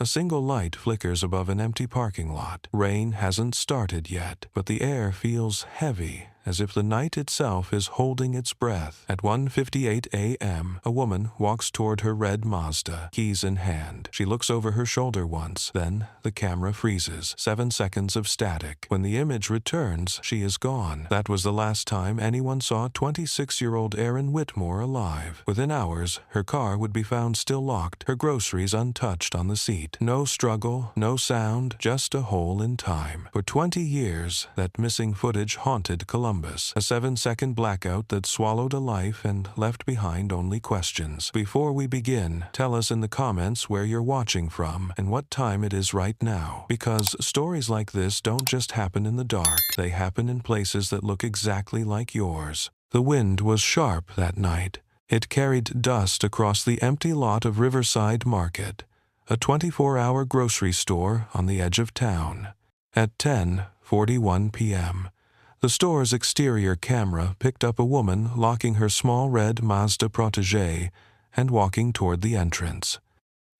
A single light flickers above an empty parking lot. Rain hasn't started yet, but the air feels heavy, as if the night itself is holding its breath. At 1:58 a.m., a woman walks toward her red Mazda, keys in hand. She looks over her shoulder once, then the camera freezes. 7 seconds of static. When the image returns, she is gone. That was the last time anyone saw 26-year-old Erin Whitmore alive. Within hours, her car would be found still locked, her groceries untouched on the seat. No struggle, no sound, just a hole in time. For 20 years, that missing footage haunted Columbus, a 7-second blackout that swallowed a life and left behind only questions. Before we begin, tell us in the comments where you're watching from and what time it is right now. Because stories like this don't just happen in the dark, they happen in places that look exactly like yours. The wind was sharp that night. It carried dust across the empty lot of Riverside Market, a 24-hour grocery store on the edge of town. At 10:41 p.m., the store's exterior camera picked up a woman locking her small red Mazda Protégé and walking toward the entrance.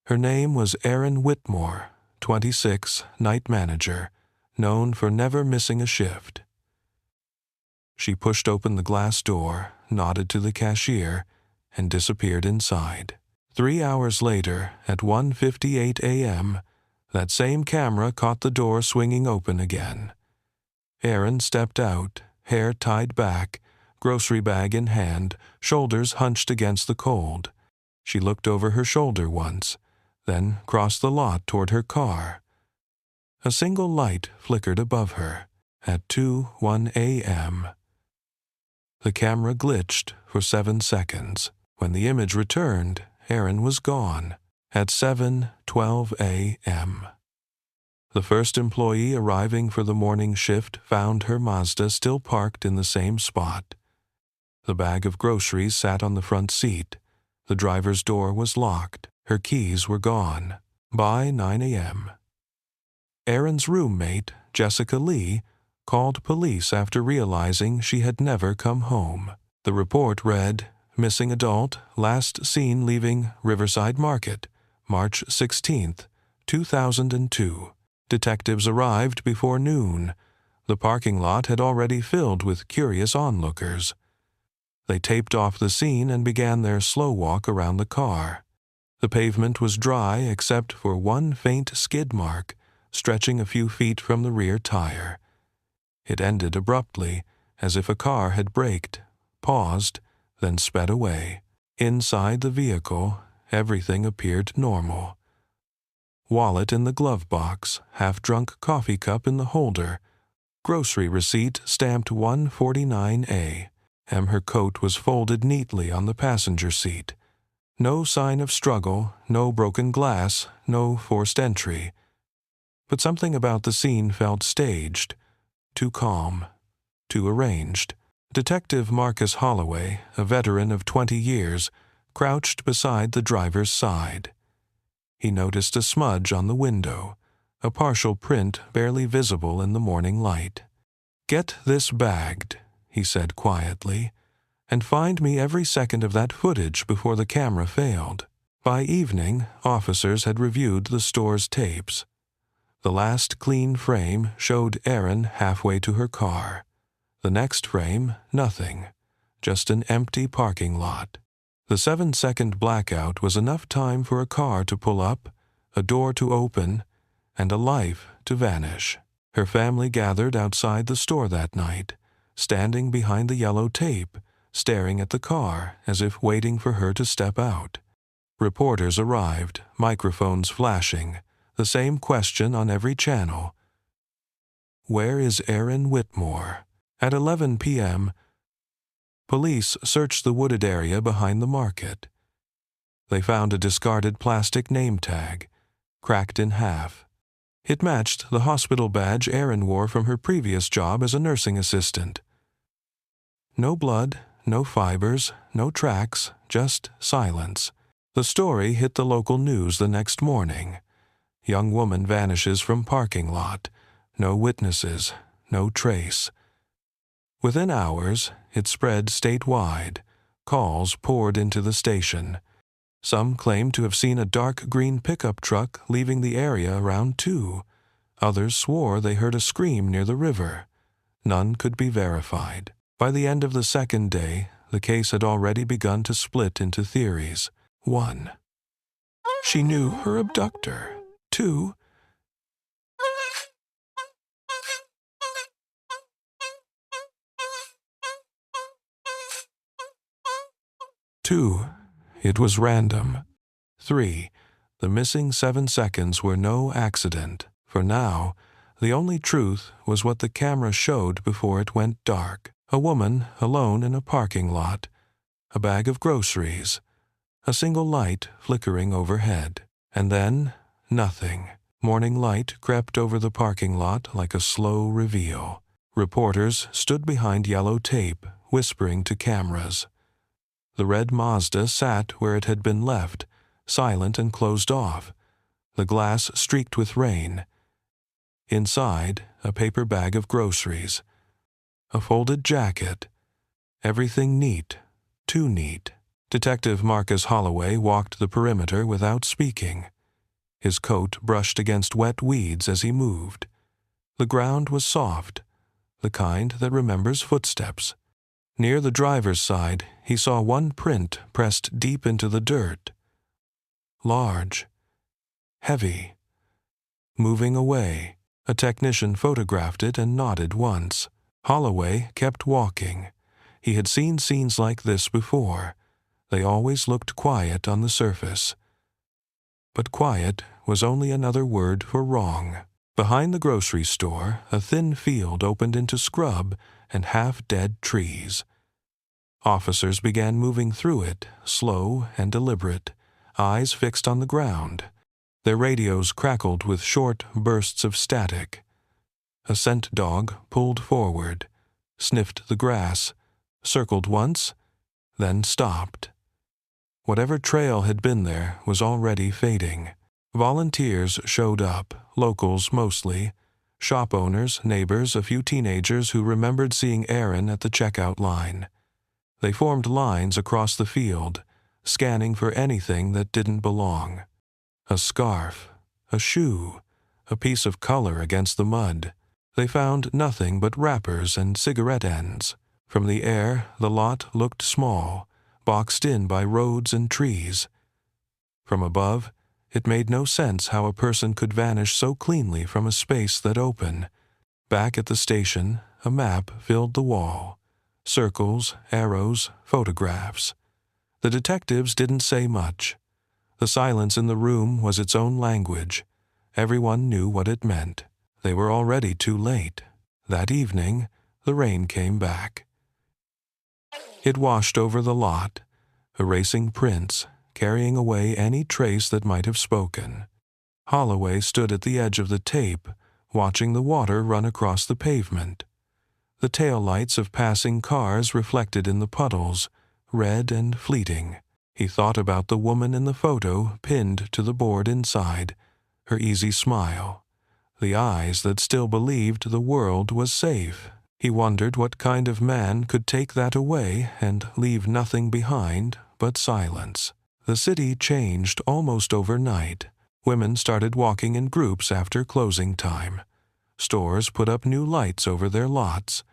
Her name was Erin Whitmore, 26, night manager, known for never missing a shift. She pushed open the glass door, nodded to the cashier, and disappeared inside. 3 hours later, at 1:58 a.m., that same camera caught the door swinging open again. Erin stepped out, hair tied back, grocery bag in hand, shoulders hunched against the cold. She looked over her shoulder once, then crossed the lot toward her car. A single light flickered above her. At 2:01 a.m., the camera glitched for 7 seconds. When the image returned, Erin was gone. At 7:12 a.m., the first employee arriving for the morning shift found her Mazda still parked in the same spot. The bag of groceries sat on the front seat. The driver's door was locked. Her keys were gone. By 9 a.m., Erin's roommate, Jessica Lee, called police after realizing she had never come home. The report read, "Missing adult, last seen leaving Riverside Market, March 16, 2002. Detectives arrived before noon. The parking lot had already filled with curious onlookers. They taped off the scene and began their slow walk around the car. The pavement was dry except for one faint skid mark, stretching a few feet from the rear tire. It ended abruptly, as if a car had braked, paused, then sped away. Inside the vehicle, everything appeared normal. Wallet in the glove box, half-drunk coffee cup in the holder, grocery receipt stamped 149 a.m. Her coat was folded neatly on the passenger seat. No sign of struggle, no broken glass, no forced entry. But something about the scene felt staged, too calm, too arranged. Detective Marcus Holloway, a veteran of 20 years, crouched beside the driver's side. He noticed a smudge on the window, a partial print barely visible in the morning light. "Get this bagged," he said quietly, "and find me every second of that footage before the camera failed." By evening, officers had reviewed the store's tapes. The last clean frame showed Erin halfway to her car. The next frame, nothing, just an empty parking lot. The 7-second blackout was enough time for a car to pull up, a door to open, and a life to vanish. Her family gathered outside the store that night, standing behind the yellow tape, staring at the car as if waiting for her to step out. Reporters arrived, microphones flashing, the same question on every channel. Where is Erin Whitmore? At 11 p.m., police searched the wooded area behind the market. They found a discarded plastic name tag, cracked in half. It matched the hospital badge Erin wore from her previous job as a nursing assistant. No blood, no fibers, no tracks, just silence. The story hit the local news the next morning. Young woman vanishes from parking lot. No witnesses, no trace. Within hours, it spread statewide. Calls poured into the station. Some claimed to have seen a dark green pickup truck leaving the area around 2. Others swore they heard a scream near the river. None could be verified. By the end of the second day, the case had already begun to split into theories. 1. She knew her abductor. 2. It was random. 3. The missing 7 seconds were no accident. For now, the only truth was what the camera showed before it went dark. A woman alone in a parking lot. A bag of groceries. A single light flickering overhead. And then, nothing. Morning light crept over the parking lot like a slow reveal. Reporters stood behind yellow tape, whispering to cameras. The red Mazda sat where it had been left, silent and closed off, the glass streaked with rain. Inside, a paper bag of groceries. A folded jacket. Everything neat. Too neat. Detective Marcus Holloway walked the perimeter without speaking. His coat brushed against wet weeds as he moved. The ground was soft, the kind that remembers footsteps. Near the driver's side, he saw one print pressed deep into the dirt. Large. Heavy. Moving away. A technician photographed it and nodded once. Holloway kept walking. He had seen scenes like this before. They always looked quiet on the surface. But quiet was only another word for wrong. Behind the grocery store, a thin field opened into scrub and half-dead trees. Officers began moving through it, slow and deliberate, eyes fixed on the ground. Their radios crackled with short bursts of static. A scent dog pulled forward, sniffed the grass, circled once, then stopped. Whatever trail had been there was already fading. Volunteers showed up, locals mostly, shop owners, neighbors, a few teenagers who remembered seeing Aaron at the checkout line. They formed lines across the field, scanning for anything that didn't belong. A scarf, a shoe, a piece of color against the mud. They found nothing but wrappers and cigarette ends. From the air, the lot looked small, boxed in by roads and trees. From above, it made no sense how a person could vanish so cleanly from a space that open. Back at the station, a map filled the wall. Circles, arrows, photographs. The detectives didn't say much. The silence in the room was its own language. Everyone knew what it meant. They were already too late. That evening, the rain came back. It washed over the lot, erasing prints, carrying away any trace that might have spoken. Holloway stood at the edge of the tape, watching the water run across the pavement. The taillights of passing cars reflected in the puddles, red and fleeting. He thought about the woman in the photo pinned to the board inside, her easy smile, the eyes that still believed the world was safe. He wondered what kind of man could take that away and leave nothing behind but silence. The city changed almost overnight. Women started walking in groups after closing time. Stores put up new lights over their lots.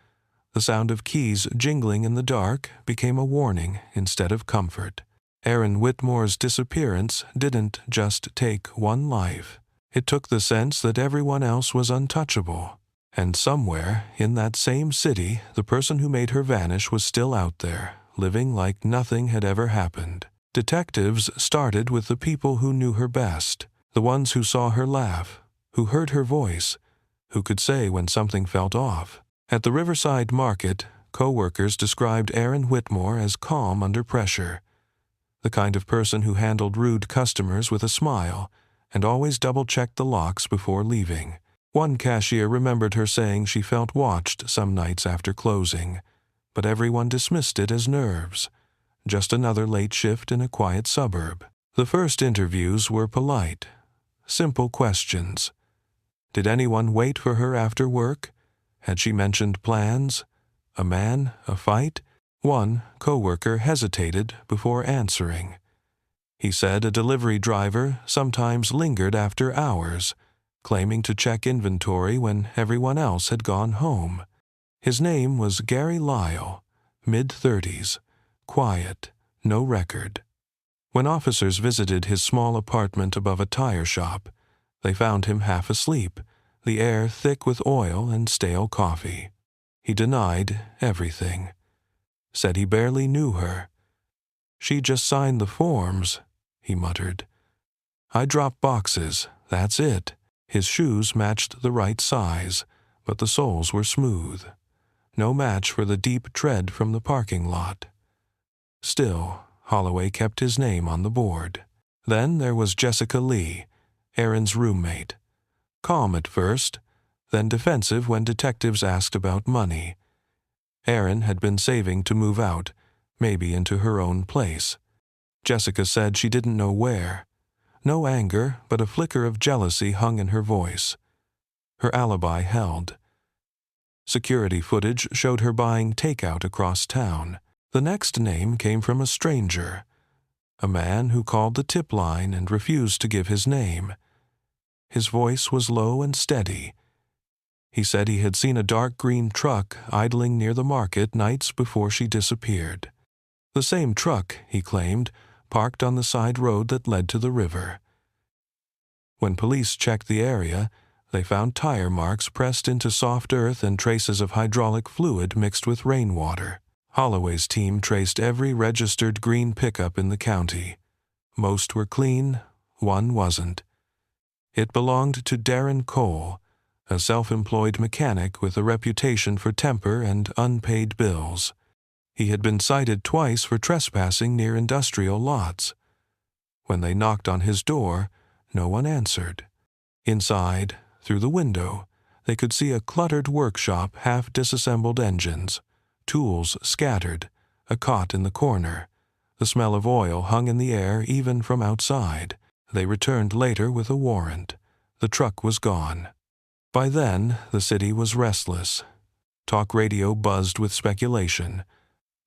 The sound of keys jingling in the dark became a warning instead of comfort. Aaron Whitmore's disappearance didn't just take one life. It took the sense that everyone else was untouchable. And somewhere in that same city, the person who made her vanish was still out there, living like nothing had ever happened. Detectives started with the people who knew her best, the ones who saw her laugh, who heard her voice, who could say when something felt off. At the Riverside Market, co-workers described Aaron Whitmore as calm under pressure, the kind of person who handled rude customers with a smile and always double-checked the locks before leaving. One cashier remembered her saying she felt watched some nights after closing, but everyone dismissed it as nerves. Just another late shift in a quiet suburb. The first interviews were polite. Simple questions. Did anyone wait for her after work? Had she mentioned plans? A man? A fight? One co-worker hesitated before answering. He said a delivery driver sometimes lingered after hours, claiming to check inventory when everyone else had gone home. His name was Gary Lyle, mid-30s, quiet, no record. When officers visited his small apartment above a tire shop, they found him half asleep, the air thick with oil and stale coffee. He denied everything. Said he barely knew her. "She just signed the forms," he muttered. "I drop boxes, that's it." His shoes matched the right size, but the soles were smooth. No match for the deep tread from the parking lot. Still, Holloway kept his name on the board. Then there was Jessica Lee, Aaron's roommate. Calm at first, then defensive when detectives asked about money. Aaron had been saving to move out, maybe into her own place. Jessica said she didn't know where. No anger, but a flicker of jealousy hung in her voice. Her alibi held. Security footage showed her buying takeout across town. The next name came from a stranger, a man who called the tip line and refused to give his name. His voice was low and steady. He said he had seen a dark green truck idling near the market nights before she disappeared. The same truck, he claimed, parked on the side road that led to the river. When police checked the area, they found tire marks pressed into soft earth and traces of hydraulic fluid mixed with rainwater. Holloway's team traced every registered green pickup in the county. Most were clean, one wasn't. It belonged to Darren Cole, a self-employed mechanic with a reputation for temper and unpaid bills. He had been cited twice for trespassing near industrial lots. When they knocked on his door, no one answered. Inside, through the window, they could see a cluttered workshop, half disassembled engines, tools scattered, a cot in the corner. The smell of oil hung in the air even from outside. They returned later with a warrant. The truck was gone. By then, the city was restless. Talk radio buzzed with speculation.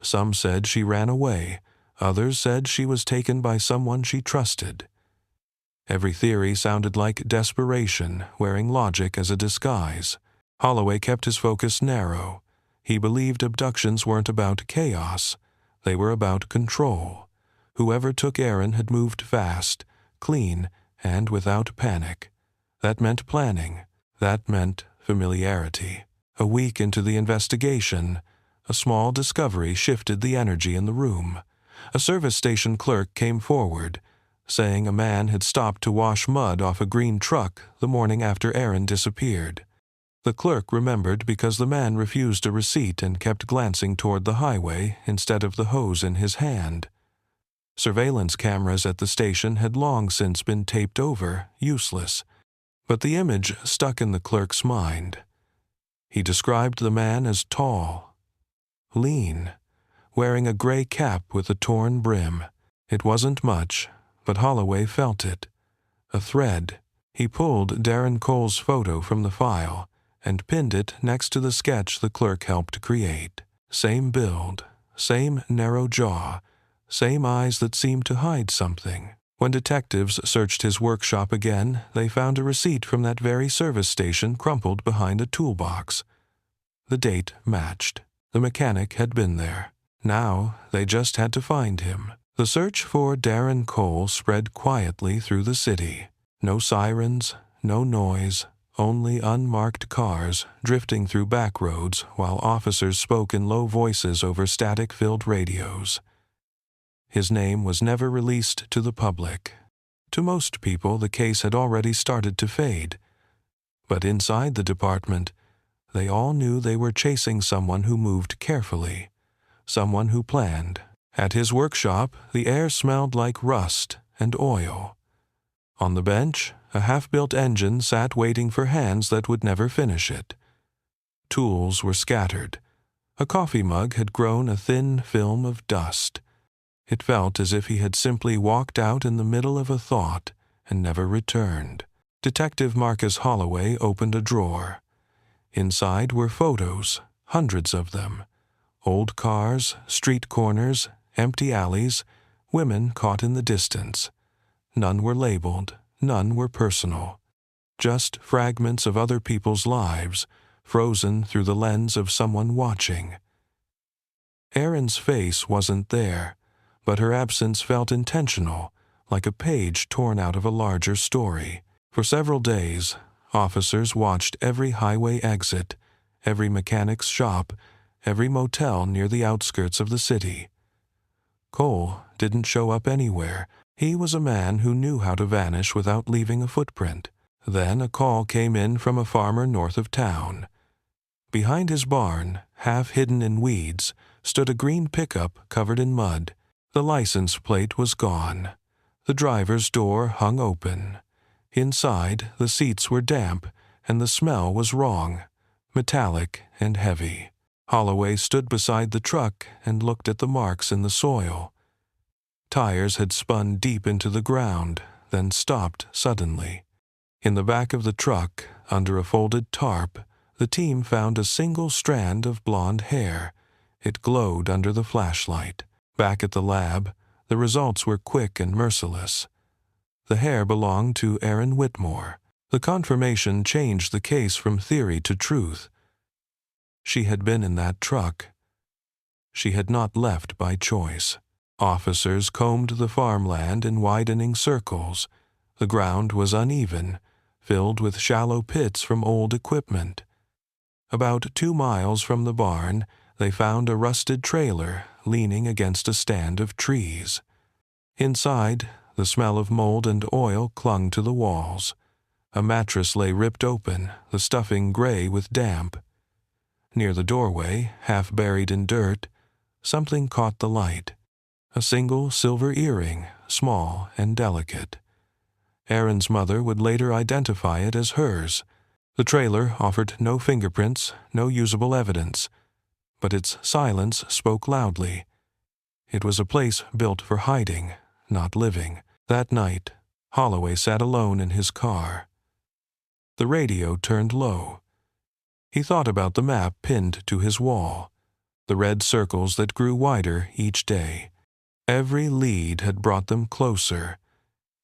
Some said she ran away. Others said she was taken by someone she trusted. Every theory sounded like desperation, wearing logic as a disguise. Holloway kept his focus narrow. He believed abductions weren't about chaos. They were about control. Whoever took Aaron had moved fast, clean, and without panic. That meant planning. That meant familiarity. A week into the investigation, a small discovery shifted the energy in the room. A service station clerk came forward, saying a man had stopped to wash mud off a green truck the morning after Aaron disappeared. The clerk remembered because the man refused a receipt and kept glancing toward the highway instead of the hose in his hand. Surveillance cameras at the station had long since been taped over, useless, but the image stuck in the clerk's mind. He described the man as tall, lean, wearing a gray cap with a torn brim. It wasn't much, but Holloway felt it. A thread. He pulled Darren Cole's photo from the file and pinned it next to the sketch the clerk helped create. Same build, same narrow jaw, same eyes that seemed to hide something. When detectives searched his workshop again, they found a receipt from that very service station crumpled behind a toolbox. The date matched. The mechanic had been there. Now they just had to find him. The search for Darren Cole spread quietly through the city. No sirens, no noise, only unmarked cars drifting through back roads while officers spoke in low voices over static-filled radios. His name was never released to the public. To most people, the case had already started to fade. But inside the department, they all knew they were chasing someone who moved carefully, someone who planned. At his workshop, the air smelled like rust and oil. On the bench, a half-built engine sat waiting for hands that would never finish it. Tools were scattered. A coffee mug had grown a thin film of dust. It felt as if he had simply walked out in the middle of a thought and never returned. Detective Marcus Holloway opened a drawer. Inside were photos, hundreds of them. Old cars, street corners, empty alleys, women caught in the distance. None were labeled, none were personal. Just fragments of other people's lives, frozen through the lens of someone watching. Erin's face wasn't there, but her absence felt intentional, like a page torn out of a larger story. For several days, officers watched every highway exit, every mechanic's shop, every motel near the outskirts of the city. Cole didn't show up anywhere. He was a man who knew how to vanish without leaving a footprint. Then a call came in from a farmer north of town. Behind his barn, half hidden in weeds, stood a green pickup covered in mud. The license plate was gone. The driver's door hung open. Inside, the seats were damp, and the smell was wrong, metallic and heavy. Holloway stood beside the truck and looked at the marks in the soil. Tires had spun deep into the ground, then stopped suddenly. In the back of the truck, under a folded tarp, the team found a single strand of blonde hair. It glowed under the flashlight. Back at the lab, the results were quick and merciless. The hair belonged to Erin Whitmore. The confirmation changed the case from theory to truth. She had been in that truck. She had not left by choice. Officers combed the farmland in widening circles. The ground was uneven, filled with shallow pits from old equipment. About 2 miles from the barn, they found a rusted trailer leaning against a stand of trees. Inside, the smell of mold and oil clung to the walls. A mattress lay ripped open, the stuffing gray with damp. Near the doorway, half buried in dirt, something caught the light. A single silver earring, small and delicate. Erin's mother would later identify it as hers. The trailer offered no fingerprints, no usable evidence, but its silence spoke loudly. It was a place built for hiding, not living. That night, Holloway sat alone in his car. The radio turned low. He thought about the map pinned to his wall, the red circles that grew wider each day. Every lead had brought them closer,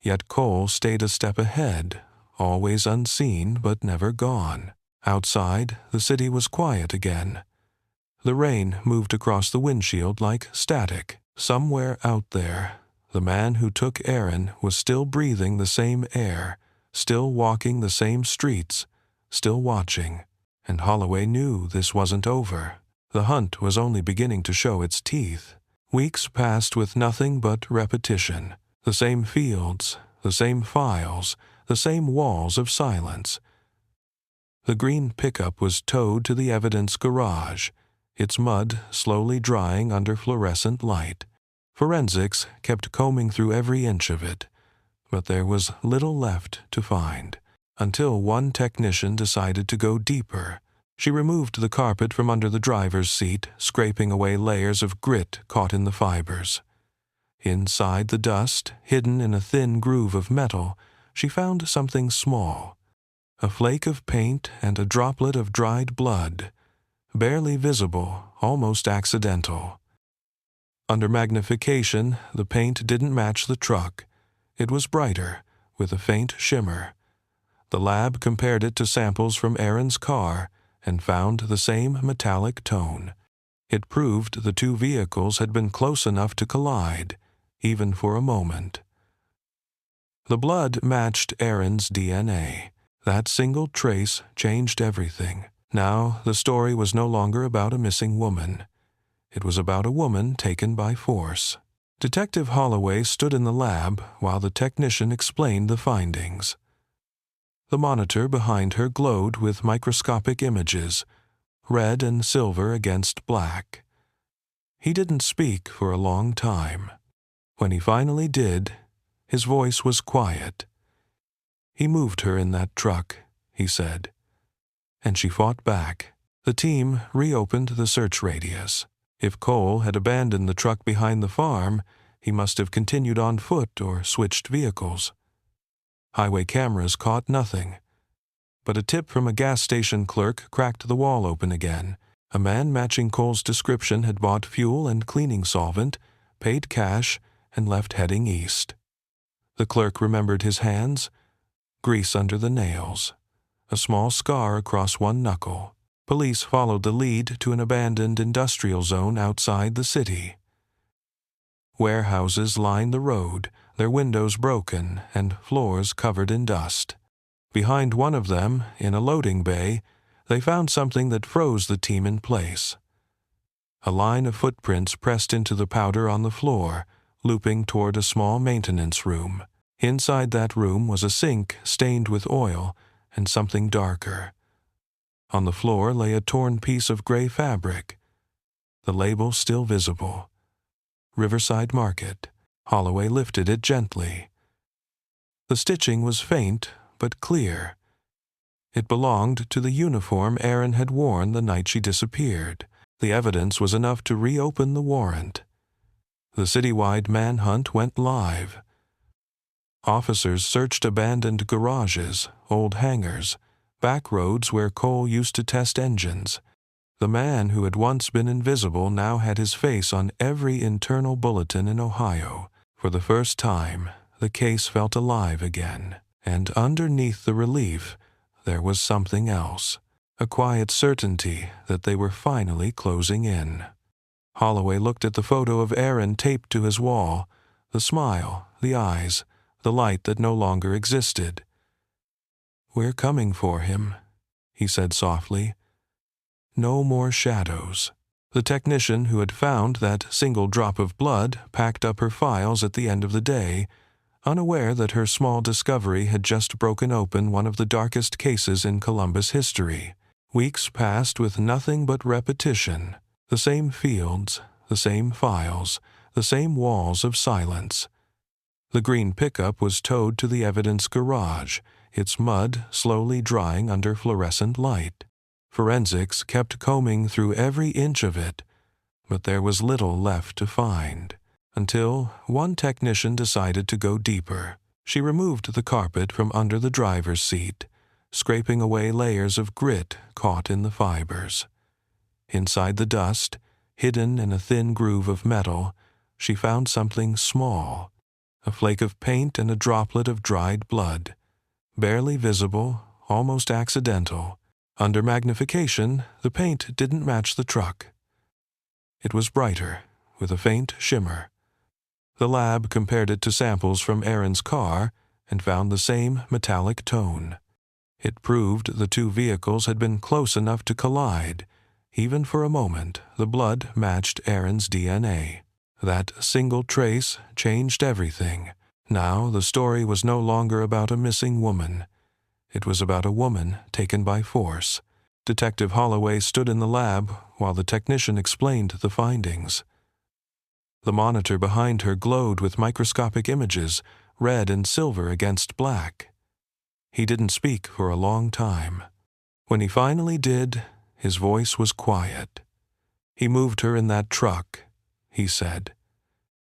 yet Cole stayed a step ahead, always unseen but never gone. Outside, the city was quiet again. The rain moved across the windshield like static. Somewhere out there, the man who took Erin was still breathing the same air, still walking the same streets, still watching. And Holloway knew this wasn't over. The hunt was only beginning to show its teeth. Weeks passed with nothing but repetition. The same fields, the same files, the same walls of silence. The green pickup was towed to the evidence garage, its mud slowly drying under fluorescent light. Forensics kept combing through every inch of it, but there was little left to find, until one technician decided to go deeper. She removed the carpet from under the driver's seat, scraping away layers of grit caught in the fibers. Inside the dust, hidden in a thin groove of metal, she found something small. A flake of paint and a droplet of dried blood, barely visible, almost accidental. Under magnification, the paint didn't match the truck. It was brighter, with a faint shimmer. The lab compared it to samples from Erin's car and found the same metallic tone. It proved the two vehicles had been close enough to collide, even for a moment. The blood matched Erin's DNA. That single trace changed everything. Now the story was no longer about a missing woman. It was about a woman taken by force. Detective Holloway stood in the lab while the technician explained the findings. The monitor behind her glowed with microscopic images, red and silver against black. He didn't speak for a long time. When he finally did, his voice was quiet. "He moved her in that truck," he said. And she fought back. The team reopened the search radius. If Cole had abandoned the truck behind the farm, he must have continued on foot or switched vehicles. Highway cameras caught nothing. But a tip from a gas station clerk cracked the wall open again. A man matching Cole's description had bought fuel and cleaning solvent, paid cash, and left heading east. The clerk remembered his hands, grease under the nails, a small scar across one knuckle. Police followed the lead to an abandoned industrial zone outside the city. Warehouses lined the road, their windows broken and floors covered in dust. Behind one of them, in a loading bay, they found something that froze the team in place. A line of footprints pressed into the powder on the floor, looping toward a small maintenance room. Inside that room was a sink stained with oil and something darker. On the floor lay a torn piece of gray fabric, the label still visible. Riverside Market. Holloway lifted it gently. The stitching was faint but clear. It belonged to the uniform Erin had worn the night she disappeared. The evidence was enough to reopen the warrant. The citywide manhunt went live. Officers searched abandoned garages, old hangars, back roads where Cole used to test engines. The man who had once been invisible now had his face on every internal bulletin in Ohio. For the first time, the case felt alive again. And underneath the relief, there was something else, a quiet certainty that they were finally closing in. Holloway looked at the photo of Erin taped to his wall, the smile, the eyes, the light that no longer existed. "We're coming for him," he said softly. No more shadows. The technician who had found that single drop of blood packed up her files at the end of the day, unaware that her small discovery had just broken open one of the darkest cases in Columbus history. Weeks passed with nothing but repetition, the same fields, the same files, the same walls of silence. The green pickup was towed to the evidence garage, its mud slowly drying under fluorescent light. Forensics kept combing through every inch of it, but there was little left to find. Until one technician decided to go deeper. She removed the carpet from under the driver's seat, scraping away layers of grit caught in the fibers. Inside the dust, hidden in a thin groove of metal, she found something small, a flake of paint and a droplet of dried blood. Barely visible, almost accidental. Under magnification, the paint didn't match the truck. It was brighter, with a faint shimmer. The lab compared it to samples from Erin's car and found the same metallic tone. It proved the two vehicles had been close enough to collide. Even for a moment, the blood matched Erin's DNA. That single trace changed everything. Now the story was no longer about a missing woman. It was about a woman taken by force. Detective Holloway stood in the lab while the technician explained the findings. The monitor behind her glowed with microscopic images, red and silver against black. He didn't speak for a long time. When he finally did, his voice was quiet. "He moved her in that truck," he said,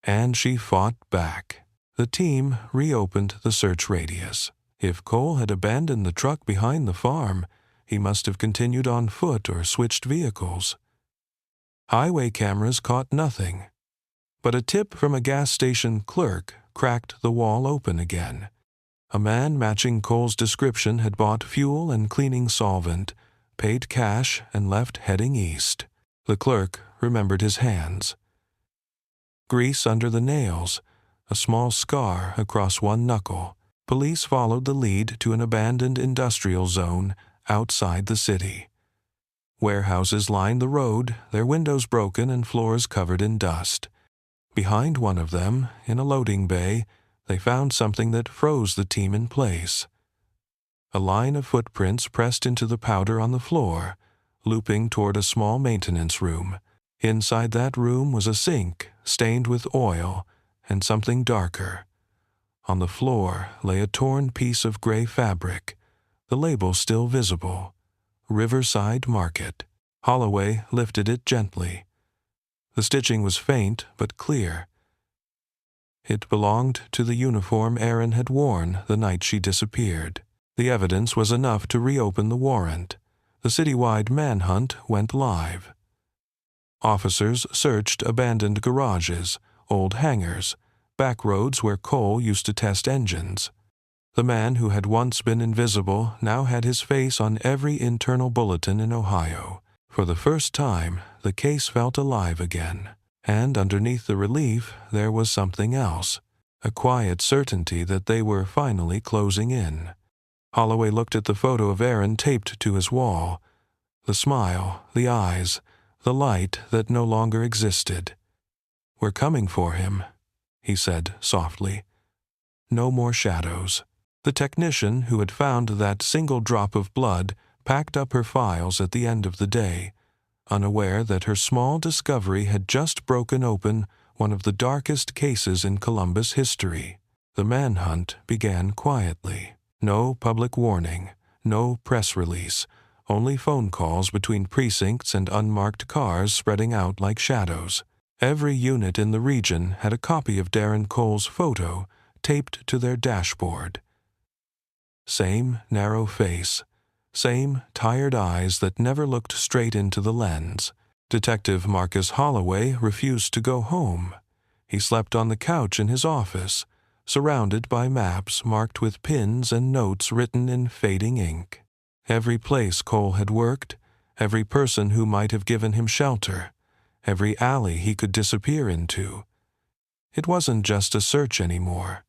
"and she fought back." The team reopened the search radius. If Cole had abandoned the truck behind the farm, he must have continued on foot or switched vehicles. Highway cameras caught nothing, but a tip from a gas station clerk cracked the wall open again. A man matching Cole's description had bought fuel and cleaning solvent, paid cash, and left heading east. The clerk remembered his hands. Grease under the nails, a small scar across one knuckle. Police followed the lead to an abandoned industrial zone outside the city. Warehouses lined the road, their windows broken and floors covered in dust. Behind one of them, in a loading bay, they found something that froze the team in place. A line of footprints pressed into the powder on the floor, looping toward a small maintenance room. Inside that room was a sink stained with oil and something darker. On the floor lay a torn piece of gray fabric, the label still visible. Riverside Market. Holloway lifted it gently. The stitching was faint but clear. It belonged to the uniform Erin had worn the night she disappeared. The evidence was enough to reopen the warrant. The citywide manhunt went live. Officers searched abandoned garages, old hangars, back roads where Cole used to test engines. The man who had once been invisible now had his face on every internal bulletin in Ohio. For the first time, the case felt alive again. And underneath the relief, there was something else, a quiet certainty that they were finally closing in. Holloway looked at the photo of Aaron taped to his wall. The smile, the eyes, the light that no longer existed. "We're coming for him," he said softly. No more shadows. The technician who had found that single drop of blood packed up her files at the end of the day, unaware that her small discovery had just broken open one of the darkest cases in Columbus history. The manhunt began quietly. No public warning, no press release, only phone calls between precincts and unmarked cars spreading out like shadows. Every unit in the region had a copy of Darren Cole's photo taped to their dashboard. Same narrow face, same tired eyes that never looked straight into the lens. Detective Marcus Holloway refused to go home. He slept on the couch in his office, surrounded by maps marked with pins and notes written in fading ink. Every place Cole had worked, every person who might have given him shelter, every alley he could disappear into. It wasn't just a search anymore.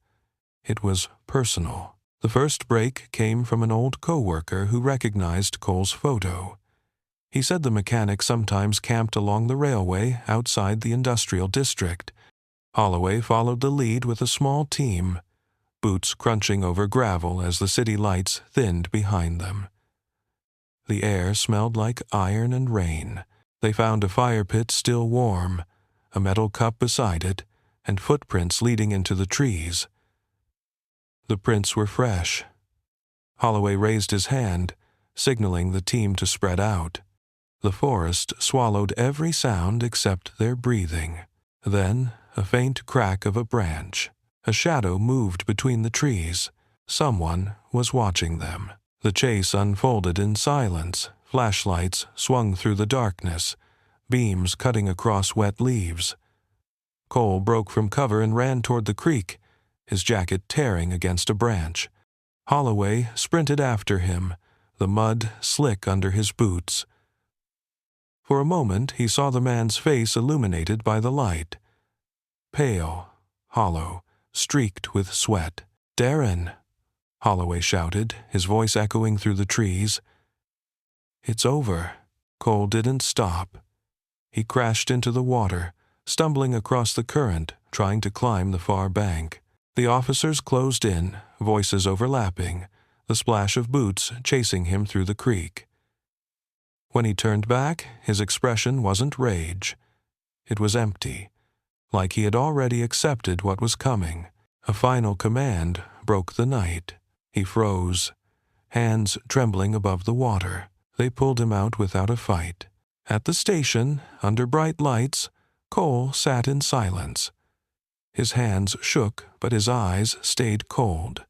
It was personal. The first break came from an old co-worker who recognized Cole's photo. He said the mechanic sometimes camped along the railway outside the industrial district. Holloway followed the lead with a small team, boots crunching over gravel as the city lights thinned behind them. The air smelled like iron and rain. They found a fire pit still warm, a metal cup beside it, and footprints leading into the trees. The prints were fresh. Holloway raised his hand, signaling the team to spread out. The forest swallowed every sound except their breathing. Then, a faint crack of a branch. A shadow moved between the trees. Someone was watching them. The chase unfolded in silence. Flashlights swung through the darkness, beams cutting across wet leaves. Cole broke from cover and ran toward the creek, his jacket tearing against a branch. Holloway sprinted after him, the mud slick under his boots. For a moment he saw the man's face illuminated by the light. Pale, hollow, streaked with sweat. "Darren!" Holloway shouted, his voice echoing through the trees. "It's over." Cole didn't stop. He crashed into the water, stumbling across the current, trying to climb the far bank. The officers closed in, voices overlapping, the splash of boots chasing him through the creek. When he turned back, his expression wasn't rage. It was empty, like he had already accepted what was coming. A final command broke the night. He froze, hands trembling above the water. They pulled him out without a fight. At the station, under bright lights, Cole sat in silence. His hands shook, but his eyes stayed cold.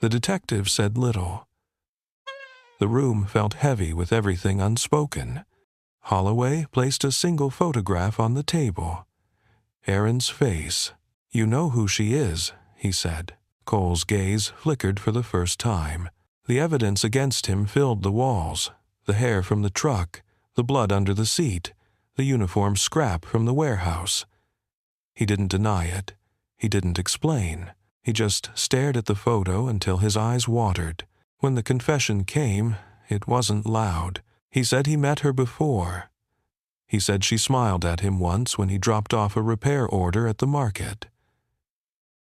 The detective said little. The room felt heavy with everything unspoken. Holloway placed a single photograph on the table. Aaron's face. "You know who she is," he said. Cole's gaze flickered for the first time. The evidence against him filled the walls. The hair from the truck, the blood under the seat, the uniform scrap from the warehouse. He didn't deny it. He didn't explain. He just stared at the photo until his eyes watered. When the confession came, it wasn't loud. He said he met her before. He said she smiled at him once when he dropped off a repair order at the market.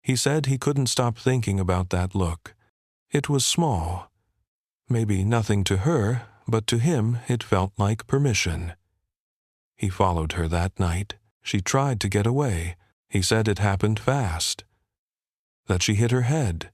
He said he couldn't stop thinking about that look. It was small. Maybe nothing to her, but to him it felt like permission. He followed her that night. She tried to get away. He said it happened fast. That she hit her head.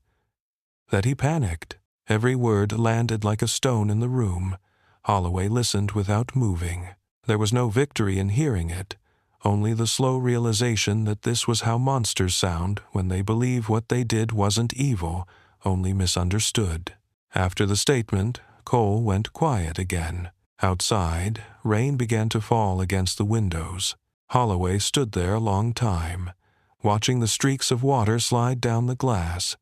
That he panicked. Every word landed like a stone in the room. Holloway listened without moving. There was no victory in hearing it, only the slow realization that this was how monsters sound when they believe what they did wasn't evil, only misunderstood. After the statement, Cole went quiet again. Outside, rain began to fall against the windows. Holloway stood there a long time, watching the streaks of water slide down the glass,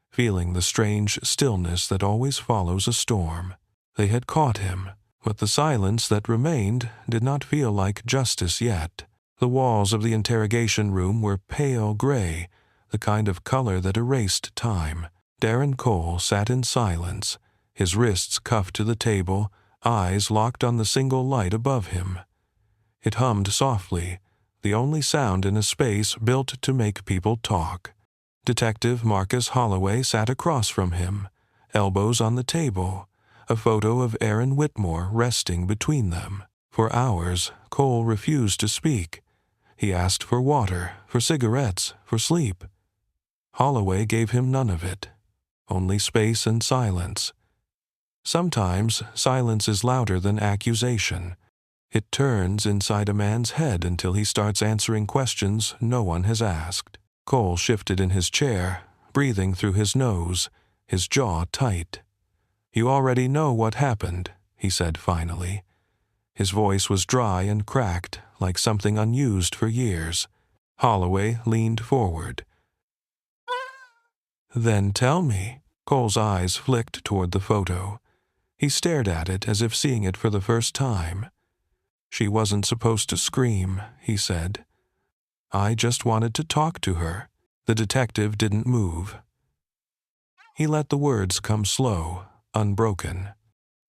feeling the strange stillness that always follows a storm. They had caught him, but the silence that remained did not feel like justice yet. The walls of the interrogation room were pale gray, the kind of color that erased time. Darren Cole sat in silence, his wrists cuffed to the table, eyes locked on the single light above him. It hummed softly, the only sound in a space built to make people talk. Detective Marcus Holloway sat across from him, elbows on the table, a photo of Aaron Whitmore resting between them. For hours, Cole refused to speak. He asked for water, for cigarettes, for sleep. Holloway gave him none of it, only space and silence. Sometimes silence is louder than accusation. It turns inside a man's head until he starts answering questions no one has asked. Cole shifted in his chair, breathing through his nose, his jaw tight. "You already know what happened," he said finally. His voice was dry and cracked, like something unused for years. Holloway leaned forward. "Then tell me." Cole's eyes flicked toward the photo. He stared at it as if seeing it for the first time. "She wasn't supposed to scream," he said. "I just wanted to talk to her." The detective didn't move. He let the words come slow, unbroken.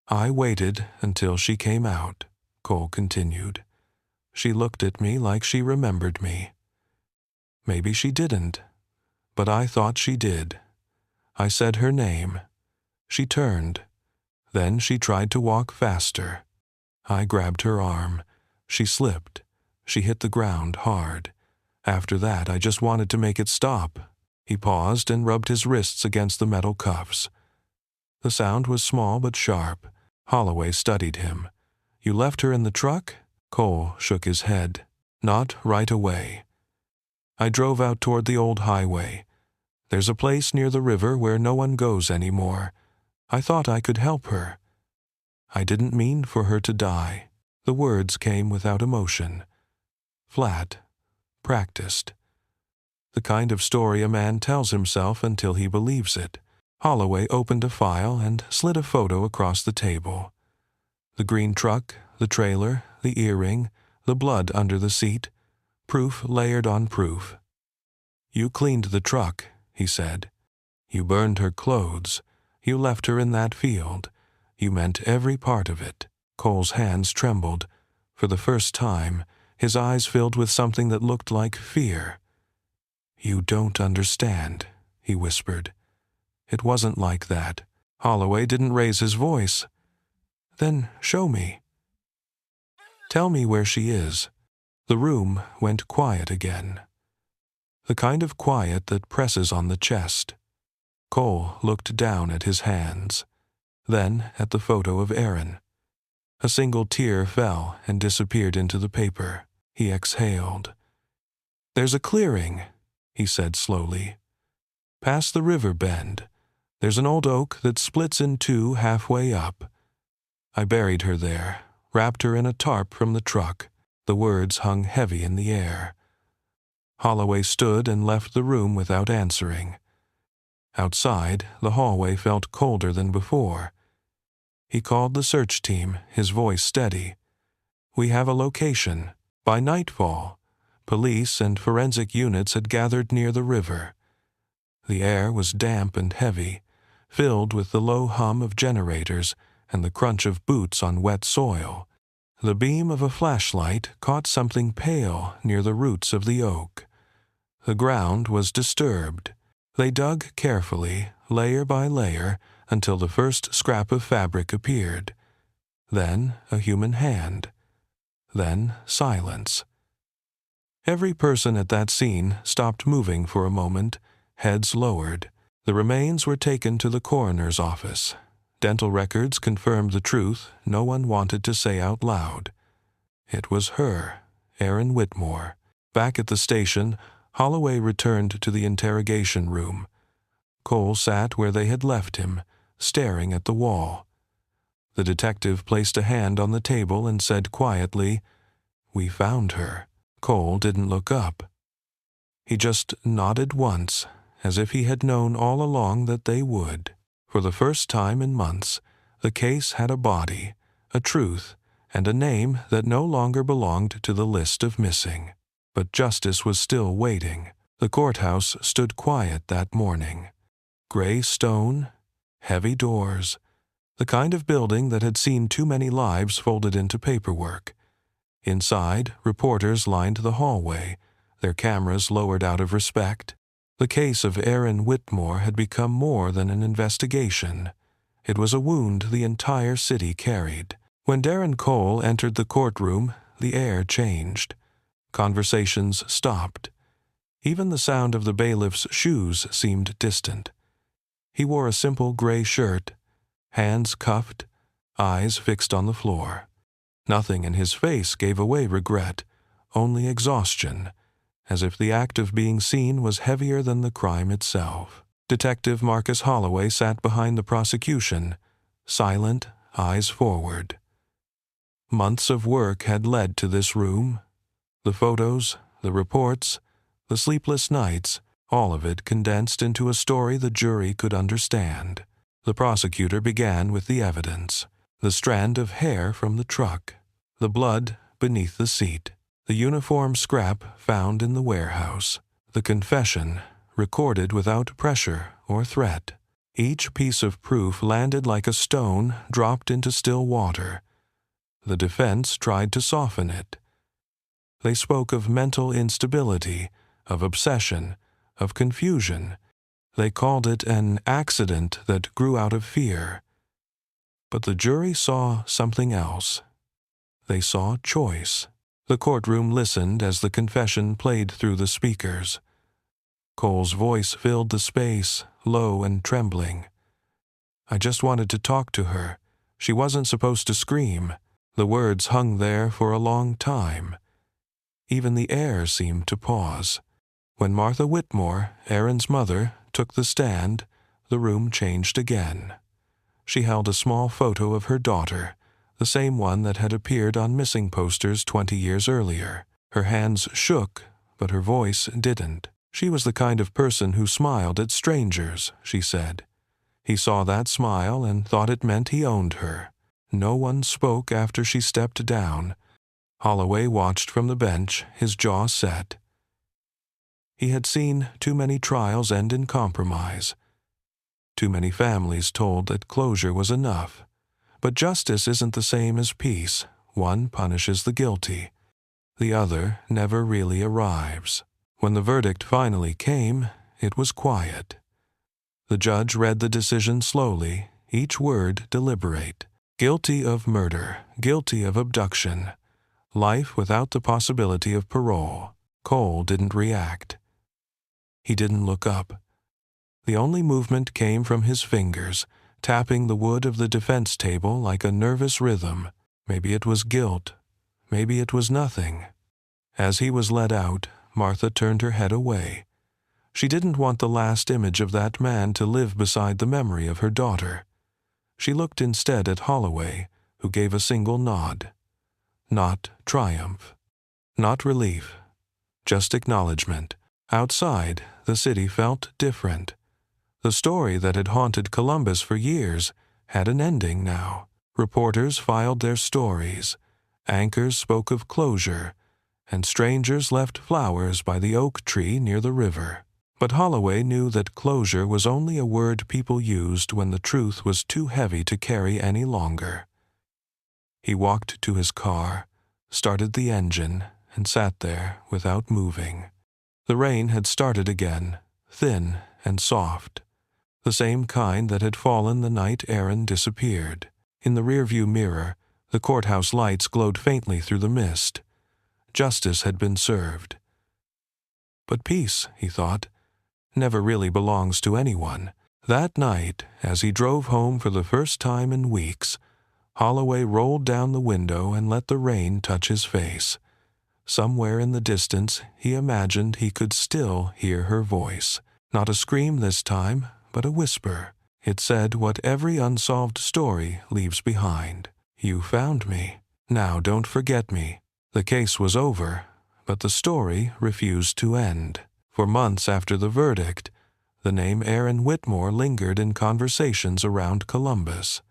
"I waited until she came out," Cole continued. "She looked at me like she remembered me. Maybe she didn't, but I thought she did. I said her name. She turned. Then she tried to walk faster. I grabbed her arm. She slipped. She hit the ground hard. After that, I just wanted to make it stop." He paused and rubbed his wrists against the metal cuffs. The sound was small but sharp. Holloway studied him. "You left her in the truck?" Cole shook his head. "Not right away. I drove out toward the old highway. There's a place near the river where no one goes anymore. I thought I could help her. I didn't mean for her to die." The words came without emotion. Flat. Practiced. The kind of story a man tells himself until he believes it. Holloway opened a file and slid a photo across the table. The green truck, the trailer, the earring, the blood under the seat, proof layered on proof. "You cleaned the truck," he said. "You burned her clothes. You left her in that field. You meant every part of it." Cole's hands trembled. For the first time, his eyes filled with something that looked like fear. "You don't understand," he whispered. "It wasn't like that." Holloway didn't raise his voice. "Then show me. Tell me where she is." The room went quiet again. The kind of quiet that presses on the chest. Cole looked down at his hands, then at the photo of Aaron. A single tear fell and disappeared into the paper. He exhaled. "There's a clearing," he said slowly. "Past the river bend. There's an old oak that splits in two halfway up. I buried her there, wrapped her in a tarp from the truck." The words hung heavy in the air. Holloway stood and left the room without answering. Outside, the hallway felt colder than before. He called the search team, his voice steady. "We have a location." By nightfall, police and forensic units had gathered near the river. The air was damp and heavy, filled with the low hum of generators and the crunch of boots on wet soil. The beam of a flashlight caught something pale near the roots of the oak. The ground was disturbed. They dug carefully, layer by layer, until the first scrap of fabric appeared. Then a human hand. Then silence. Every person at that scene stopped moving for a moment, heads lowered. The remains were taken to the coroner's office. Dental records confirmed the truth no one wanted to say out loud. It was her, Aaron Whitmore. Back at the station, Holloway returned to the interrogation room. Cole sat where they had left him, staring at the wall. The detective placed a hand on the table and said quietly, "We found her." Cole didn't look up. He just nodded once, as if he had known all along that they would. For the first time in months, the case had a body, a truth, and a name that no longer belonged to the list of missing. But justice was still waiting. The courthouse stood quiet that morning. Gray stone, heavy doors, the kind of building that had seen too many lives folded into paperwork. Inside, reporters lined the hallway, their cameras lowered out of respect. The case of Aaron Whitmore had become more than an investigation. It was a wound the entire city carried. When Darren Cole entered the courtroom, the air changed. Conversations stopped. Even the sound of the bailiff's shoes seemed distant. He wore a simple gray shirt, hands cuffed, eyes fixed on the floor. Nothing in his face gave away regret, only exhaustion, as if the act of being seen was heavier than the crime itself. Detective Marcus Holloway sat behind the prosecution, silent, eyes forward. Months of work had led to this room. The photos, the reports, the sleepless nights, all of it condensed into a story the jury could understand. The prosecutor began with the evidence: the strand of hair from the truck, the blood beneath the seat, the uniform scrap found in the warehouse, the confession recorded without pressure or threat. Each piece of proof landed like a stone dropped into still water. The defense tried to soften it. They spoke of mental instability, of obsession, of confusion. They called it an accident that grew out of fear. But the jury saw something else. They saw choice. The courtroom listened as the confession played through the speakers. Cole's voice filled the space, low and trembling. "I just wanted to talk to her. She wasn't supposed to scream." The words hung there for a long time. Even the air seemed to pause. When Martha Whitmore, Aaron's mother, took the stand, the room changed again. She held a small photo of her daughter, the same one that had appeared on missing posters 20 years earlier. Her hands shook, but her voice didn't. She was the kind of person who smiled at strangers, she said. He saw that smile and thought it meant he owned her. No one spoke after she stepped down. Holloway watched from the bench, his jaw set. He had seen too many trials end in compromise. Too many families told that closure was enough. But justice isn't the same as peace. One punishes the guilty. The other never really arrives. When the verdict finally came, it was quiet. The judge read the decision slowly, each word deliberate. Guilty of murder, guilty of abduction. Life without the possibility of parole. Cole didn't react. He didn't look up. The only movement came from his fingers, tapping the wood of the defense table like a nervous rhythm. Maybe it was guilt. Maybe it was nothing. As he was let out, Martha turned her head away. She didn't want the last image of that man to live beside the memory of her daughter. She looked instead at Holloway, who gave a single nod. Not triumph. Not relief. Just acknowledgement. Outside, the city felt different. The story that had haunted Columbus for years had an ending now. Reporters filed their stories. Anchors spoke of closure, and strangers left flowers by the oak tree near the river. But Holloway knew that closure was only a word people used when the truth was too heavy to carry any longer. He walked to his car, started the engine, and sat there without moving. The rain had started again, thin and soft, the same kind that had fallen the night Aaron disappeared. In the rearview mirror, the courthouse lights glowed faintly through the mist. Justice had been served. But peace, he thought, never really belongs to anyone. That night, as he drove home for the first time in weeks, Holloway rolled down the window and let the rain touch his face. Somewhere in the distance, he imagined he could still hear her voice. Not a scream this time, but a whisper. It said what every unsolved story leaves behind. "You found me. Now don't forget me." The case was over, but the story refused to end. For months after the verdict, the name Aaron Whitmore lingered in conversations around Columbus.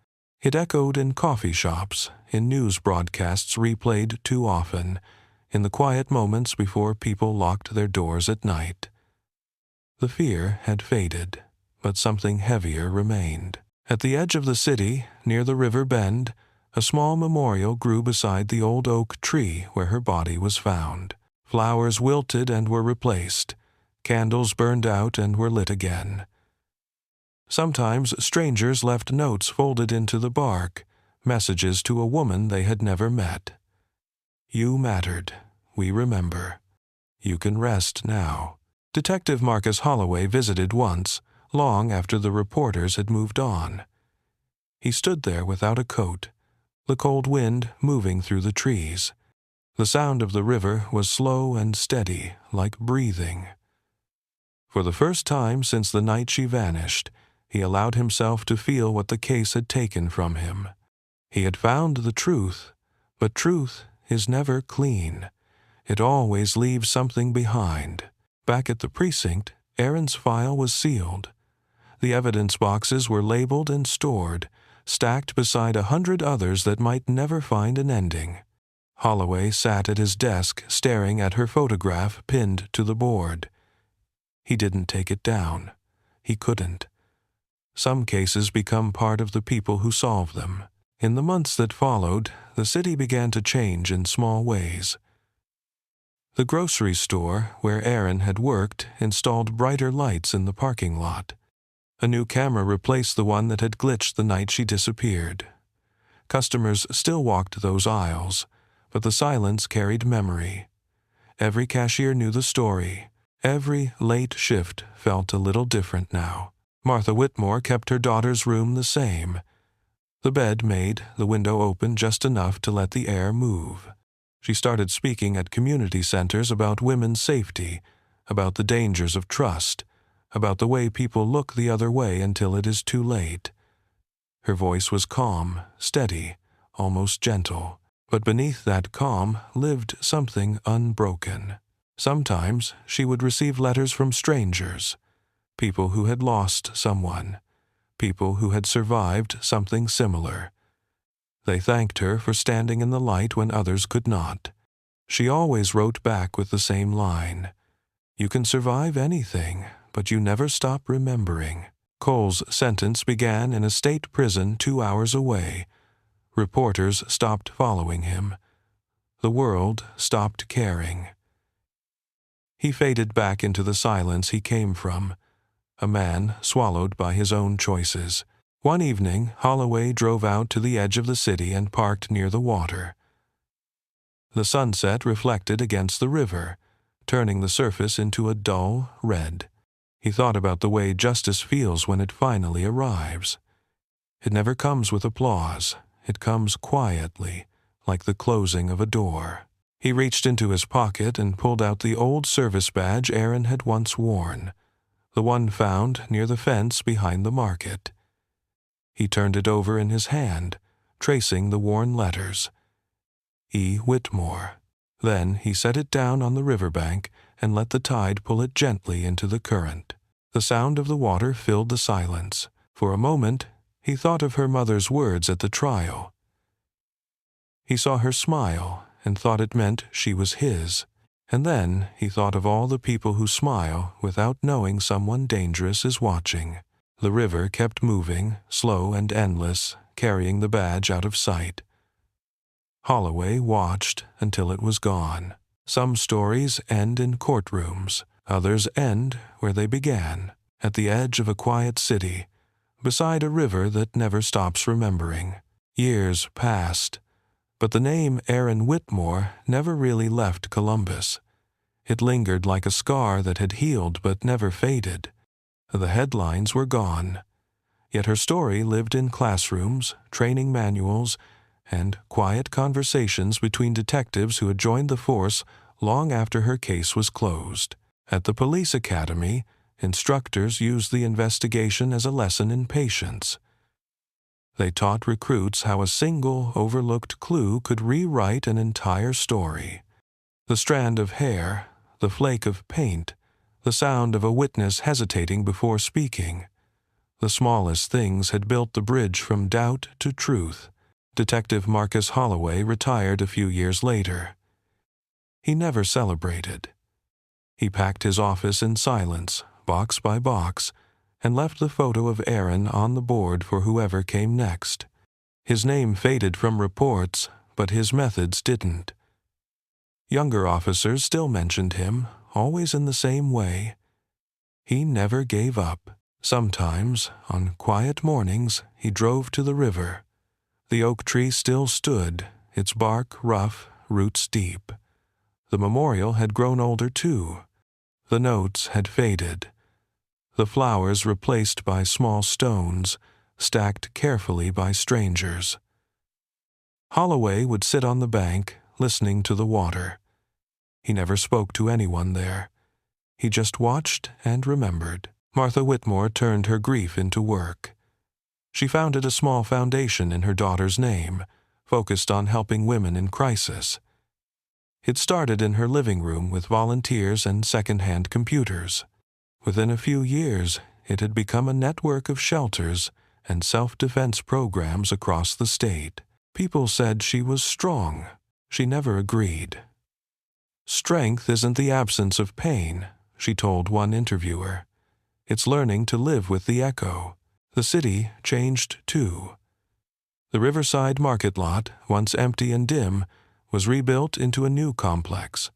It echoed in coffee shops, in news broadcasts replayed too often, in the quiet moments before people locked their doors at night. The fear had faded, but something heavier remained. At the edge of the city, near the river bend, a small memorial grew beside the old oak tree where her body was found. Flowers wilted and were replaced. Candles burned out and were lit again. Sometimes strangers left notes folded into the bark, messages to a woman they had never met. "You mattered. We remember. You can rest now." Detective Marcus Holloway visited once, long after the reporters had moved on. He stood there without a coat, the cold wind moving through the trees. The sound of the river was slow and steady, like breathing. For the first time since the night she vanished, he allowed himself to feel what the case had taken from him. He had found the truth, but truth is never clean. It always leaves something behind. Back at the precinct, Aaron's file was sealed. The evidence boxes were labeled and stored, stacked beside 100 others that might never find an ending. Holloway sat at his desk staring at her photograph pinned to the board. He didn't take it down. He couldn't. Some cases become part of the people who solve them. In the months that followed, the city began to change in small ways. The grocery store where Aaron had worked installed brighter lights in the parking lot. A new camera replaced the one that had glitched the night she disappeared. Customers still walked those aisles, but the silence carried memory. Every cashier knew the story. Every late shift felt a little different now. Martha Whitmore kept her daughter's room the same. The bed made, the window open just enough to let the air move. She started speaking at community centers about women's safety, about the dangers of trust, about the way people look the other way until it is too late. Her voice was calm, steady, almost gentle, but beneath that calm lived something unbroken. Sometimes she would receive letters from strangers, people who had lost someone, people who had survived something similar. They thanked her for standing in the light when others could not. She always wrote back with the same line, "You can survive anything, but you never stop remembering." Cole's sentence began in a state prison 2 hours away. Reporters stopped following him. The world stopped caring. He faded back into the silence he came from, a man swallowed by his own choices. One evening, Holloway drove out to the edge of the city and parked near the water. The sunset reflected against the river, turning the surface into a dull red. He thought about the way justice feels when it finally arrives. It never comes with applause. It comes quietly, like the closing of a door. He reached into his pocket and pulled out the old service badge Aaron had once worn, the one found near the fence behind the market. He turned it over in his hand, tracing the worn letters. E. Whitmore. Then he set it down on the riverbank and let the tide pull it gently into the current. The sound of the water filled the silence. For a moment, he thought of her mother's words at the trial. He saw her smile and thought it meant she was his. And then he thought of all the people who smile without knowing someone dangerous is watching. The river kept moving, slow and endless, carrying the badge out of sight. Holloway watched until it was gone. Some stories end in courtrooms. Others end where they began, at the edge of a quiet city, beside a river that never stops remembering. Years passed, but the name Aaron Whitmore never really left Columbus. It lingered like a scar that had healed but never faded. The headlines were gone, yet her story lived in classrooms, training manuals, and quiet conversations between detectives who had joined the force long after her case was closed. At the police academy, instructors used the investigation as a lesson in patience. They taught recruits how a single overlooked clue could rewrite an entire story. The strand of hair, the flake of paint, the sound of a witness hesitating before speaking. The smallest things had built the bridge from doubt to truth. Detective Marcus Holloway retired a few years later. He never celebrated. He packed his office in silence, box by box, and left the photo of Aaron on the board for whoever came next. His name faded from reports, but his methods didn't. Younger officers still mentioned him, always in the same way. He never gave up. Sometimes, on quiet mornings, he drove to the river. The oak tree still stood, its bark rough, roots deep. The memorial had grown older too. The notes had faded. The flowers replaced by small stones, stacked carefully by strangers. Holloway would sit on the bank, listening to the water. He never spoke to anyone there. He just watched and remembered. Martha Whitmore turned her grief into work. She founded a small foundation in her daughter's name, focused on helping women in crisis. It started in her living room with volunteers and second-hand computers. Within a few years, it had become a network of shelters and self-defense programs across the state. People said she was strong. She never agreed. "Strength isn't the absence of pain," she told one interviewer. "It's learning to live with the echo." The city changed too. The Riverside Market Lot, once empty and dim, was rebuilt into a new complex.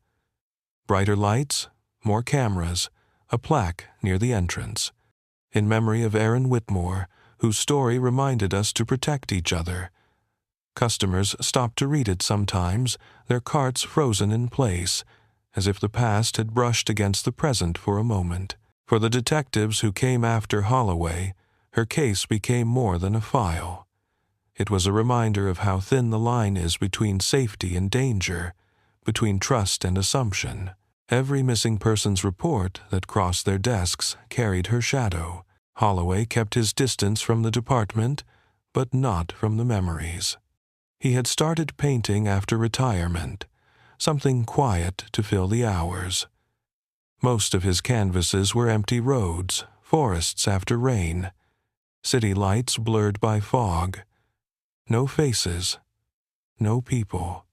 Brighter lights, more cameras, a plaque near the entrance, in memory of Aaron Whitmore, whose story reminded us to protect each other. Customers stopped to read it sometimes, their carts frozen in place, as if the past had brushed against the present for a moment. For the detectives who came after Holloway, her case became more than a file. It was a reminder of how thin the line is between safety and danger, between trust and assumption. Every missing persons report that crossed their desks carried her shadow. Holloway kept his distance from the department, but not from the memories. He had started painting after retirement, something quiet to fill the hours. Most of his canvases were empty roads, forests after rain, city lights blurred by fog. No faces, no people,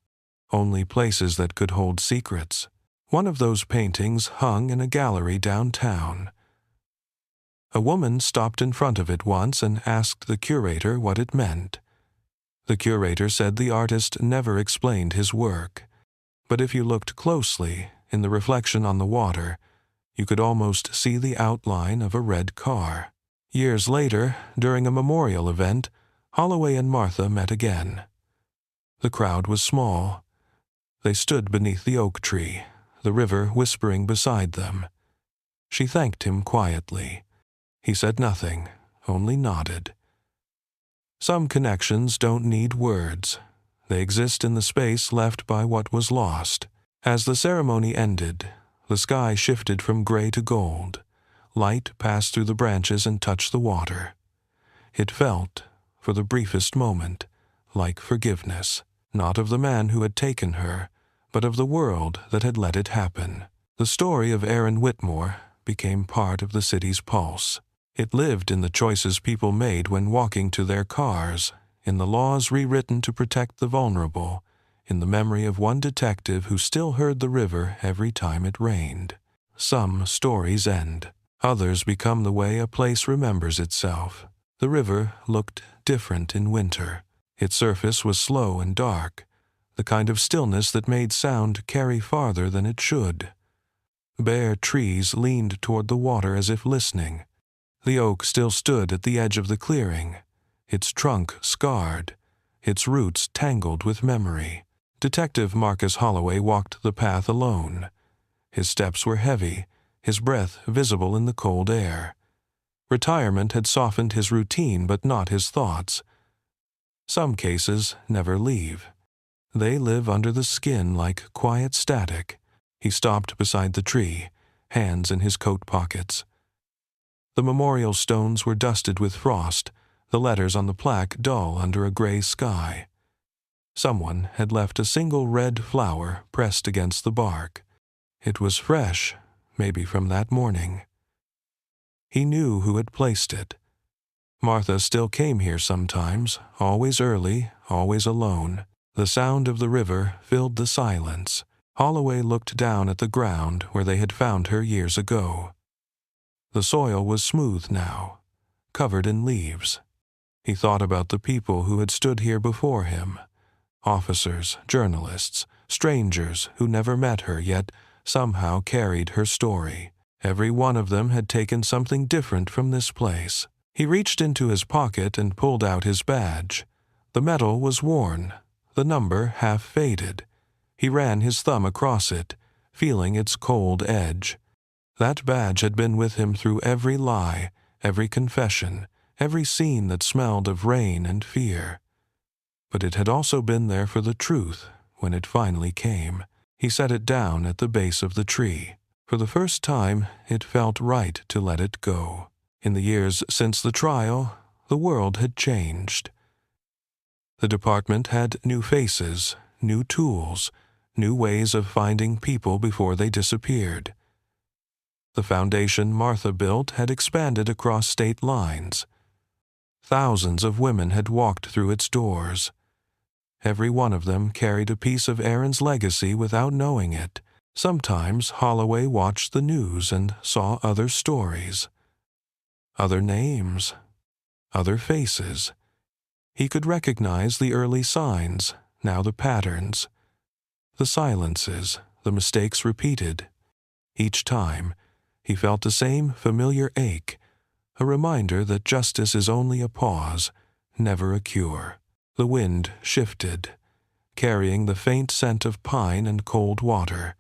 only places that could hold secrets. One of those paintings hung in a gallery downtown. A woman stopped in front of it once and asked the curator what it meant. The curator said the artist never explained his work, but if you looked closely, in the reflection on the water, you could almost see the outline of a red car. Years later, during a memorial event, Holloway and Martha met again. The crowd was small. They stood beneath the oak tree, the river whispering beside them. She thanked him quietly. He said nothing, only nodded. Some connections don't need words. They exist in the space left by what was lost. As the ceremony ended, the sky shifted from gray to gold. Light passed through the branches and touched the water. It felt, for the briefest moment, like forgiveness, not of the man who had taken her, but of the world that had let it happen. The story of Aaron Whitmore became part of the city's pulse. It lived in the choices people made when walking to their cars, in the laws rewritten to protect the vulnerable, in the memory of one detective who still heard the river every time it rained. Some stories end. Others become the way a place remembers itself. The river looked different in winter. Its surface was slow and dark, the kind of stillness that made sound carry farther than it should. Bare trees leaned toward the water as if listening. The oak still stood at the edge of the clearing, its trunk scarred, its roots tangled with memory. Detective Marcus Holloway walked the path alone. His steps were heavy, his breath visible in the cold air. Retirement had softened his routine but not his thoughts. Some cases never leave. They live under the skin like quiet static. He stopped beside the tree, hands in his coat pockets. The memorial stones were dusted with frost, the letters on the plaque dull under a gray sky. Someone had left a single red flower pressed against the bark. It was fresh, maybe from that morning. He knew who had placed it. Martha still came here sometimes, always early, always alone. The sound of the river filled the silence. Holloway looked down at the ground where they had found her years ago. The soil was smooth now, covered in leaves. He thought about the people who had stood here before him. Officers, journalists, strangers who never met her yet somehow carried her story. Every one of them had taken something different from this place. He reached into his pocket and pulled out his badge. The metal was worn, the number half faded. He ran his thumb across it, feeling its cold edge. That badge had been with him through every lie, every confession, every scene that smelled of rain and fear. But it had also been there for the truth when it finally came. He set it down at the base of the tree. For the first time, it felt right to let it go. In the years since the trial, the world had changed. The department had new faces, new tools, new ways of finding people before they disappeared. The foundation Martha built had expanded across state lines. Thousands of women had walked through its doors. Every one of them carried a piece of Aaron's legacy without knowing it. Sometimes Holloway watched the news and saw other stories, other names, other faces. He could recognize the early signs, now the patterns, the silences, the mistakes repeated. Each time, he felt the same familiar ache, a reminder that justice is only a pause, never a cure. The wind shifted, carrying the faint scent of pine and cold water.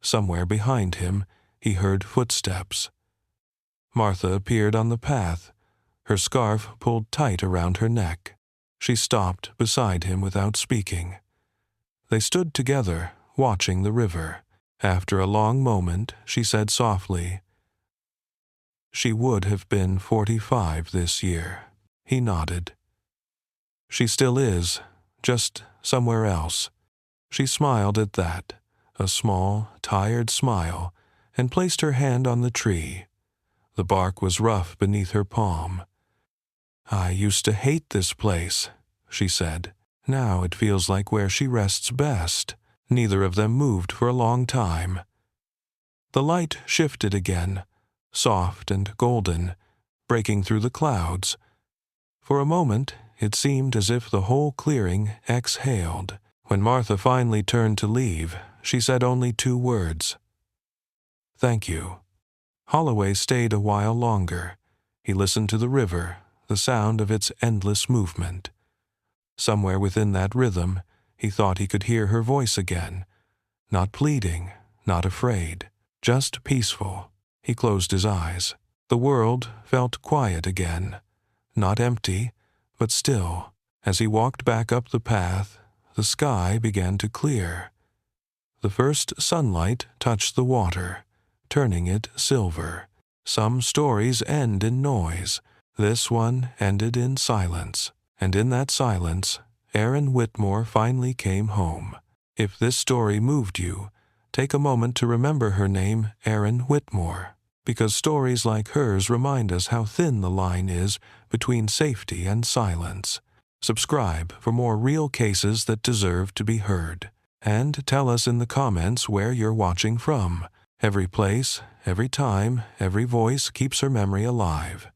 Somewhere behind him, he heard footsteps. Martha appeared on the path, her scarf pulled tight around her neck. She stopped beside him without speaking. They stood together, watching the river. After a long moment, she said softly, "She would have been 45 this year." He nodded. "She still is, just somewhere else." She smiled at that, a small, tired smile, and placed her hand on the tree. The bark was rough beneath her palm. "I used to hate this place," she said. "Now it feels like where she rests best." Neither of them moved for a long time. The light shifted again, soft and golden, breaking through the clouds. For a moment, it seemed as if the whole clearing exhaled. When Martha finally turned to leave, she said only 2 words. "Thank you." Holloway stayed a while longer. He listened to the river, the sound of its endless movement. Somewhere within that rhythm, he thought he could hear her voice again, not pleading, not afraid, just peaceful. He closed his eyes. The world felt quiet again, not empty, but still. As he walked back up the path, the sky began to clear. The first sunlight touched the water, turning it silver. Some stories end in noise. This one ended in silence. And in that silence, Aaron Whitmore finally came home. If this story moved you, take a moment to remember her name, Aaron Whitmore, because stories like hers remind us how thin the line is between safety and silence. Subscribe for more real cases that deserve to be heard. And tell us in the comments where you're watching from. Every place, every time, every voice keeps her memory alive.